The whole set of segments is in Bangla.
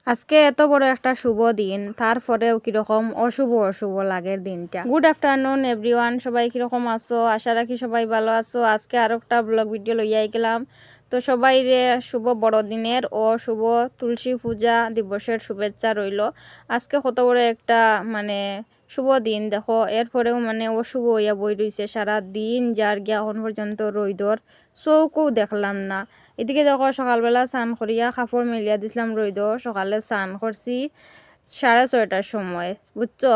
আজকে এত বড় একটা শুভ দিন, তারপরেও কিরকম অশুভ অশুভ লাগের দিনটা। গুড আফটারনুন এভরিওয়ান, সবাই কিরকম আছো? আশা রাখি সবাই ভালো আছো। আজকে আরো একটা ব্লগ ভিডিও লইয়াই গেলাম। তো সবাই রে শুভ বড়দিনের ও শুভ তুলসী পূজা দিবসের শুভেচ্ছা রইল। আজকে কত বড় একটা মানে শুভ দিন দেখো, এরপরেও মানে অশুভ হইয়া বই রইছে সারা দিন, যার গিয়া এখন পর্যন্ত রইদর চৌকও দেখলাম না। এদিকে দেখো সকালবেলা স্নান করিয়া কাপড় মেলিয়া দিছিলাম রইদ, সকালে স্নান করছি 6:30টার সময়, বুঝছো।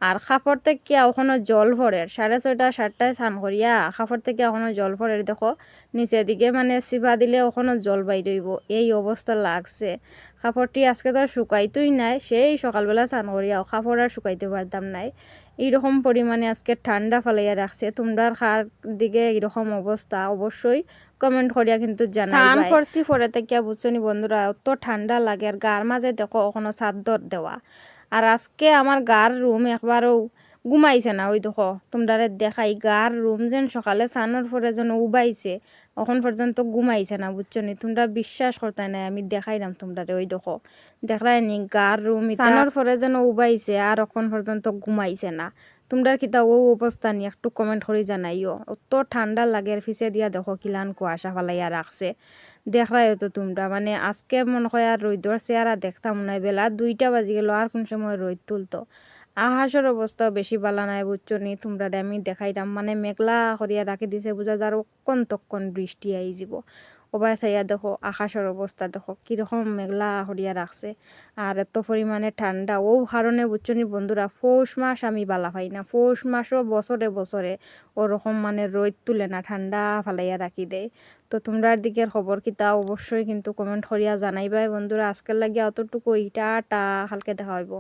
আর কাপড় থেকে এখনো জল ভরে 6:30 7টায় স্নান করিয়া কাপড় থেকে এখনো জল ভরে দেখো, নিচের দিকে মানে চিপা দিলে এখনো জল বাইরইব, এই অবস্থা লাগছে। কাপড়টি আজকে তো শুকাইতই নাই, সেই সকালবেলা স্নান করিয়া কাপড় আর শুকাইতে পারতাম নাই। এইরকম পরিমাণে আজকে ঠান্ডা ফালাইয়া রাখছে। তোমরা কার দিকে এরকম অবস্থা অবশ্যই কমেন্ট করিয়া কিন্তু জানাই। স্নান করছি পরে থেকে বুঝছনি বন্ধুরা, অত ঠান্ডা লাগে। আর গার মাঝে দেখো ওখানে চাদর দেওয়া। আর আজকে আমার গার রুম একবারও ঘুমাইছে না। ওই দেখো তোমরা দেখাই, গার রুম যেন সকালে স্নানের পরে যেন উবাইছে, এখন পর্যন্ত ঘুমাইছে না, বুঝছো নি। তোমরা বিশ্বাস করতে নাই, আমি দেখাইলাম তোমরা। ওই দেখো দেখলাই নি, গার রুম স্নানের পরে যেন উবাইছে আর এখন পর্যন্ত ঘুমাইছে না। তোমরা কিতা ও অবস্থা নিয়ে একটু কমেন্ট করে জানাইও। অত ঠান্ডা লাগে, ফিসে দিয়া দেখো কিলান কুয়াশা ফালাইয়া রাখছে। দেখলাই তো তোমরা, মানে আজকে মনে হয় আর রোদর চেহারা দেখতাম না। বেলা 2টা বাজি গেল, আর কোন সময় রোদ তুলতো। আকাশের অবস্থাও বেশি বালা নাই, বুঝছো নি। তোমরা আমি দেখাইলাম, মানে মেঘলা করিয়া রাখি দিছে, বুঝা যার কন তখন বৃষ্টি আই যাব। ওবাই চাইয়া দেখো আকাশের অবস্থা দেখো কিরকম মেঘলা করিয়া রাখছে। আর এত পরিমাণে ঠান্ডা, ও কারণে বুঝছো নি বন্ধুরা, পৌষ মাস আমি বালা পাই না। পৌষ মাসও বছরে বছরে ওরকম মানে রোদ তুলে না, ঠান্ডা ফালাইয়া রাখি দেয়। তো তোমরা দিকের খবর কিতা অবশ্যই কিন্তু কমেন্ট করিয়া জানাইবাই বন্ধুরা। আজকের লাগিয়া অতটুকু, ইটা টা কালকে দেখা হইব।